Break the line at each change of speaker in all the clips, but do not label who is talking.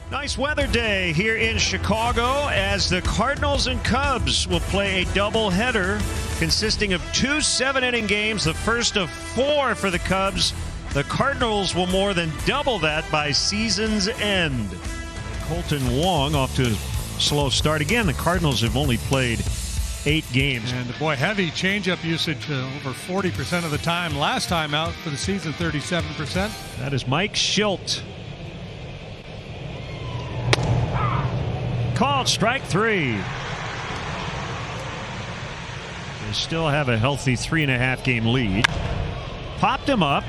Nice weather day here in Chicago as the Cardinals and Cubs will play a doubleheader consisting of 2 7-inning games, the first of 4 for the Cubs. The Cardinals will more than double that by season's end. Colton Wong off to a slow start. Again, the Cardinals have only played 8 games.
And boy, heavy changeup usage over 40% of the time. Last time out for the season, 37%.
That is Mike Schilt. Called strike 3. They still have a healthy 3.5 game lead. Popped him up.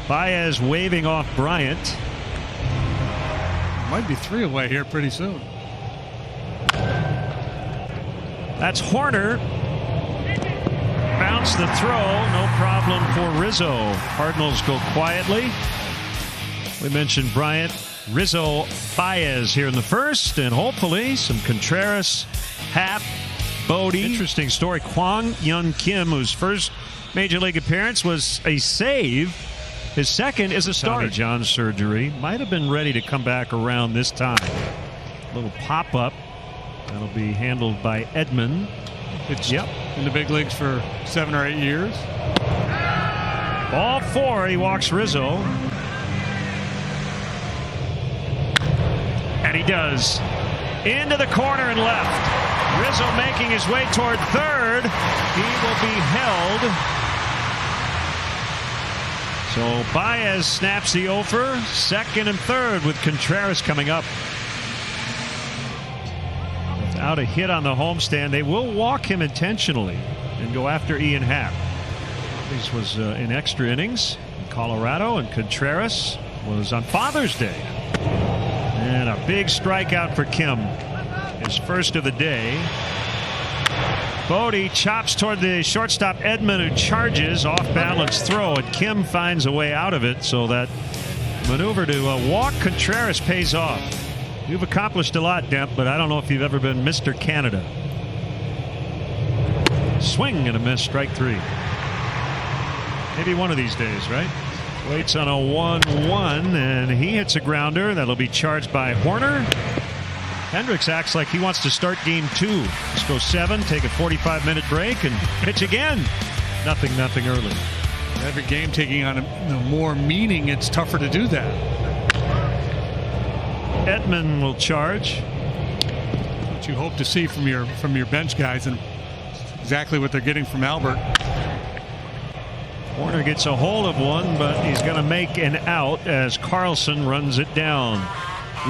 Baez waving off Bryant.
Might be 3 away here pretty soon.
That's Horner. Bounce the throw. No problem for Rizzo. Cardinals go quietly. We mentioned Bryant, Rizzo, Baez here in the first, and hopefully some Contreras, Happ, Bodie. Interesting story. Kwang Yun Kim, whose first major league appearance was a save. His second is a start. Tommy John surgery. Might have been ready to come back around this time. A little pop-up. That'll be handled by Edman.
It's in the big leagues for 7 or 8 years.
Ball 4. He walks Rizzo. And he does. Into the corner and left. Rizzo making his way toward third. He will be held. So Baez snaps the over. Second and third with Contreras coming up. Without a hit on the homestand, they will walk him intentionally and go after Ian Happ. This was in extra innings in Colorado, and Contreras was on Father's Day. And a big strikeout for Kim. His first of the day. Bodie chops toward the shortstop Edman, who charges off balance throw, and Kim finds a way out of it, so that maneuver to walk Contreras pays off. You've accomplished a lot, Demp, but I don't know if you've ever been Mr. Canada. Swing and a miss, strike 3. Maybe one of these days, right? Waits on a 1-1, and he hits a grounder. That'll be charged by Horner. Hendricks acts like he wants to start game 2. Let's go 7, take a 45-minute break, and pitch again. Nothing early.
Every game taking on more meaning, it's tougher to do that.
Edman will charge.
What you hope to see from your bench guys, and exactly what they're getting from Albert.
Horner gets a hold of one, but he's going to make an out as Carlson runs it down.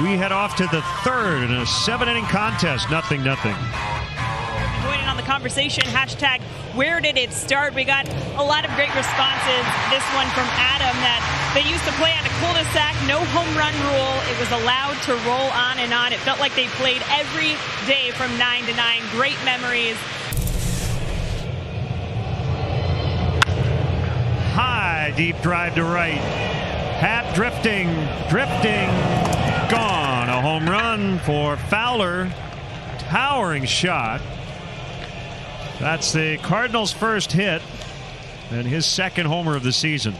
We head off to the third in a 7-inning contest. Nothing.
Joining on the conversation, hashtag where did it start? We got a lot of great responses. This one from Adam, that they used to play on a cul-de-sac, no home run rule. It was allowed to roll on and on. It felt like they played every day from 9 to 9. Great memories.
High, deep drive to right. Happ drifting, gone. A home run for Fowler. Towering shot. That's the Cardinals' first hit and his second homer of the season.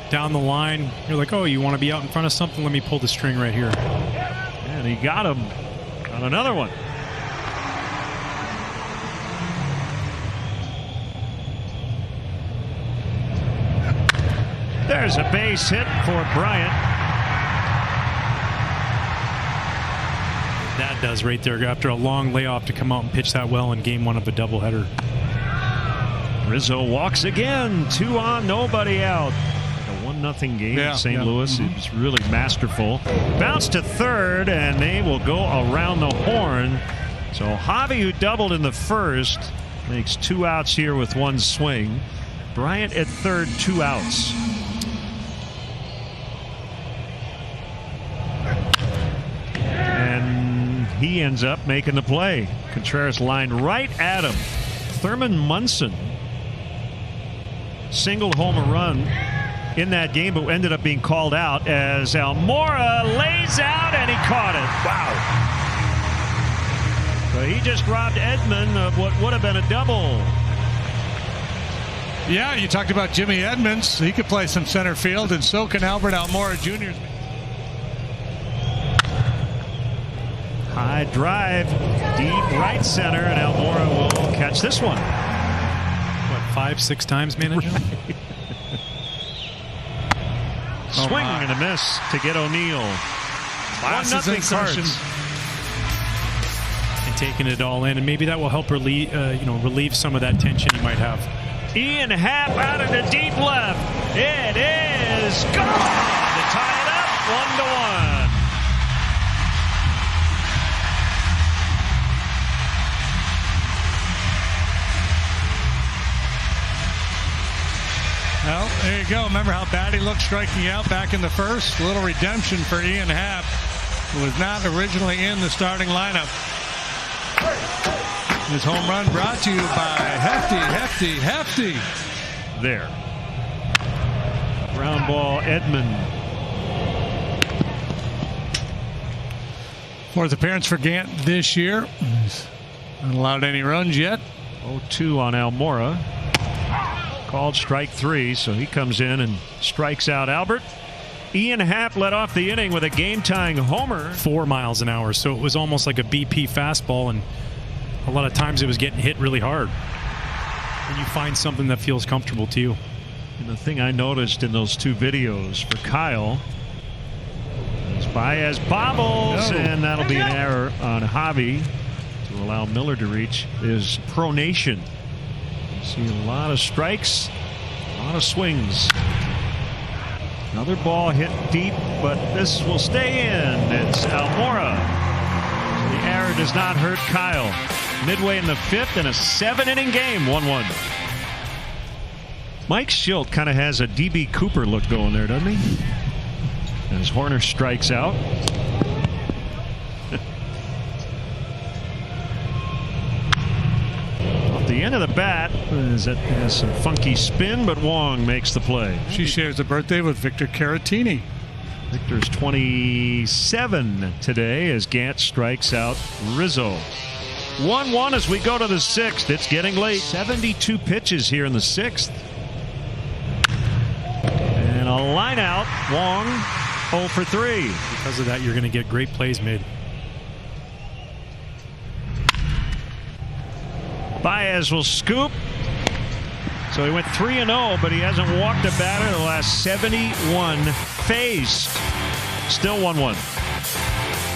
Down the line, you're like, oh, you want to be out in front of something? Let me pull the string right here.
And he got him on another one. There's a base hit for Bryant.
That does right there after a long layoff to come out and pitch that well in game 1 of a doubleheader.
Rizzo walks again. 2 on, nobody out. A 1-0 game in St. Louis. It was really masterful. Bounce to third, and they will go around the horn. So Javi, who doubled in the first, makes 2 outs here with 1 swing. Bryant at third, 2 outs. And he ends up making the play. Contreras lined right at him. Thurman Munson singled home a run in that game, but ended up being called out as Almora lays out, and he caught it. Wow. He just robbed Edman of what would have been a double.
Yeah, you talked about Jimmy Edmonds. He could play some center field, and so can Albert Almora Jr.
High drive, deep right center, and Almora will catch this one.
What, 5-6 times, manager?
Right. Swing and a miss to get O'Neill. 1-0 Cards.
And taking it all in, and maybe that will help relieve some of that tension you might have.
Ian Happ out into deep left. It is gone to tie it up 1-1.
Well, there you go. Remember how bad he looked striking out back in the first? A little redemption for Ian Happ, who was not originally in the starting lineup. His home run brought to you by Hefty.
There. Ground ball, Edman.
Fourth appearance for Gant this year. He's not allowed any runs yet.
0-2 on Almora. Called strike 3, so he comes in and strikes out Albert. Ian Happ led off the inning with a game-tying homer.
4 miles an hour, so it was almost like a BP fastball, and a lot of times it was getting hit really hard. And you find something that feels comfortable to you.
And the thing I noticed in those two videos for Kyle is Baez bobbles, and that'll be an error on Javi to allow Miller to reach. Is pronation. You see a lot of strikes, a lot of swings. Another ball hit deep, but this will stay in. It's Almora. The error does not hurt Kyle. Midway in the 5th and a 7-inning game, 1-1. Mike Schilt kind of has a D.B. Cooper look going there, doesn't he? As Horner strikes out. Off the end of the bat, that has some funky spin, but Wong makes the play.
She shares a birthday with Victor Caratini.
Victor's 27 today as Gant strikes out Rizzo. 1-1 as we go to the 6th. It's getting late. 72 pitches here in the 6th. And a line out. Wong 0 for 3.
Because of that, you're going to get great plays made.
Baez will scoop. So he went 3-0, but he hasn't walked a batter the last 71 faced. Still 1-1.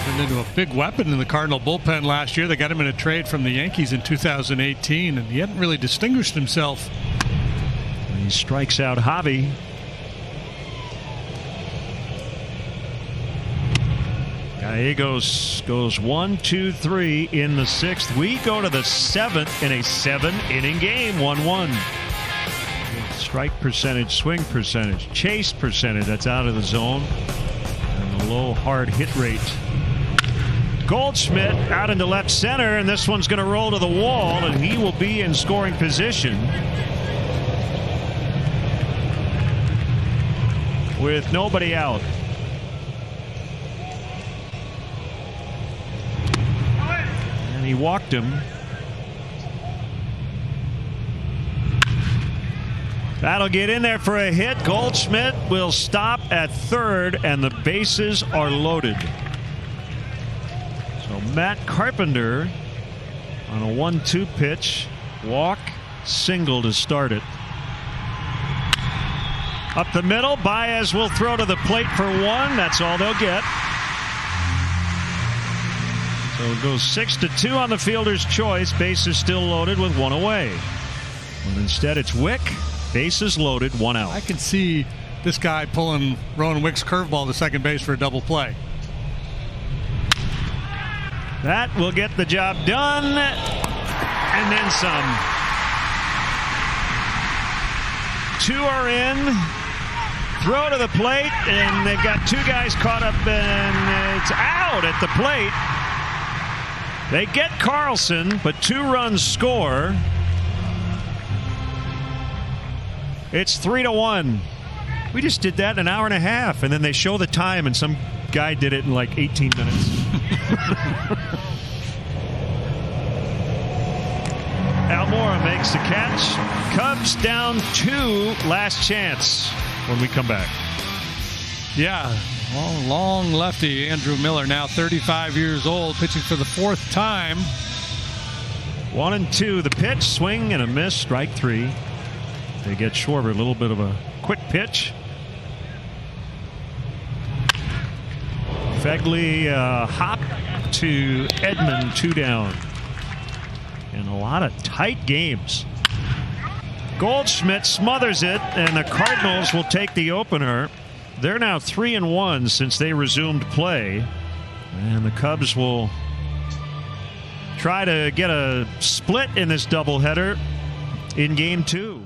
Turned into a big weapon in the Cardinal bullpen last year. They got him in a trade from the Yankees in 2018, and he hadn't really distinguished himself.
And he strikes out Javi. Gallegos goes 1, 2, 3 in the 6th. We go to the 7th in a 7-inning game, 1-1. Strike percentage, swing percentage, chase percentage, that's out of the zone. And a low hard hit rate. Goldschmidt out into left center, and this one's going to roll to the wall, and he will be in scoring position with nobody out. And he walked him. That'll get in there for a hit. Goldschmidt will stop at third, and the bases are loaded. So Matt Carpenter on a 1-2 pitch. Walk, single to start it. Up the middle, Baez will throw to the plate for 1. That's all they'll get. So it goes 6-2 on the fielder's choice. Bases still loaded with 1 away. But instead it's Wick. Bases loaded, 1 out.
I can see this guy pulling Rowan Wick's curveball to second base for a double play.
That will get the job done, and then some. 2 are in. Throw to the plate, and they've got 2 guys caught up, and it's out at the plate. They get Carlson, but 2 runs score. It's 3-1. We just did that in an hour and a half, and then they show the time, and some guy did it in like 18 minutes. Segura makes the catch. Cubs down 2, last chance when we come back.
Yeah, long lefty Andrew Miller, now 35 years old, pitching for the 4th time.
1-2, the pitch, swing and a miss, strike 3. They get Schwarber, a little bit of a quick pitch. Fegley hop to Edman, 2 down. And a lot of tight games. Goldschmidt smothers it, and the Cardinals will take the opener. They're now 3-1 since they resumed play. And the Cubs will try to get a split in this doubleheader in Game 2.